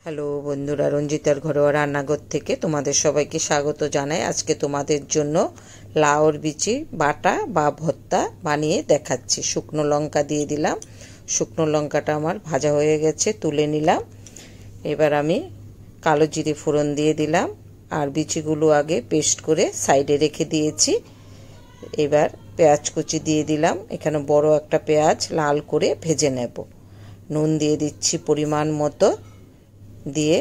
Hello বন্ধুরা, রঞ্জিতার ঘরোয়া রান্নাঘর থেকে তোমাদের সবাইকে স্বাগত জানাই। আজকে তোমাদের জন্য লাউর বিচি বাটা বা ভর্তা বানিয়ে দেখাচ্ছি। শুকনো লঙ্কা দিয়ে দিলাম। শুকনো লঙ্কাটা আমার ভাজা হয়ে গেছে, তুলে নিলাম। এবার আমি কালো জিরে ফোড়ন দিয়ে দিলাম, আর বিচিগুলো আগে পেস্ট করে সাইডে রেখে দিয়েছি। এবার পেঁয়াজ কুচি দিয়ে দিলাম। এখানে বড় একটা পেঁয়াজ লাল করে ভেজে নেব। নুন দিয়ে দিচ্ছি পরিমাণ মতো, দিয়ে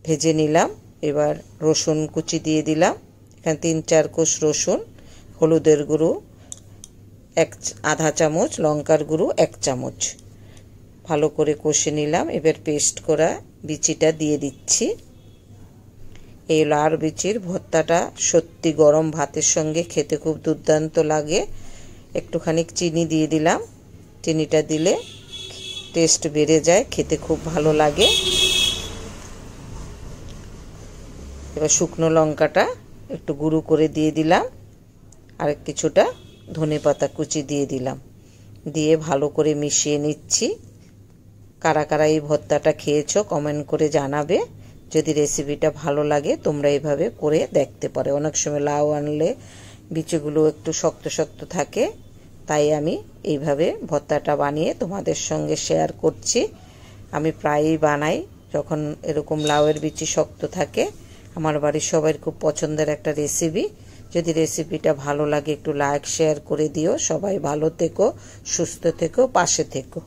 ভেজে নিলাম। এবার রসুন কুচি দিয়ে দিলাম। এখানে 3-4 কোষ রসুন, হলুদের গুঁড়ো আধা চামচ, লঙ্কার গুঁড়ো 1 চামচ, ভালো করে কষে নিলাম। এবার পেস্ট করা বিচিটা দিয়ে দিচ্ছি। এই লাউর বিচির ভর্তাটা সত্যি গরম ভাতের সঙ্গে খেতে খুব দুর্দান্ত লাগে। একটুখানি চিনি দিয়ে দিলাম। চিনিটা দিলে টেস্ট বেড়ে যায়, খেতে খুব ভালো লাগে। এবার শুকনো লঙ্কাটা একটু গুঁড়ো করে দিয়ে দিলাম, আর কিছুটা ধনেপাতা কুচি দিয়ে দিলাম। দিয়ে ভালো করে মিশিয়ে নিচ্ছি। কারা কারা এই ভর্তাটা খেয়েছো কমেন্ট করে জানাবে। যদি রেসিপিটা ভালো লাগে তোমরা এইভাবে করে দেখতে পারো। অনেক সময় লাউ আনলে বিচিগুলো একটু শক্ত শক্ত থাকে, তাই আমি এইভাবে ভর্তাটা বানিয়ে তোমাদের সঙ্গে শেয়ার করছি। আমি প্রায়ই বানাই যখন এরকম লাউয়ের বিচি শক্ত থাকে। আমার বাড়ির সবার খুব পছন্দের একটা রেসিপি। যদি রেসিপিটা ভালো লাগে একটু লাইক শেয়ার করে দিও। সবাই ভালো থেকো, সুস্থ থেকো, পাশে থেকো।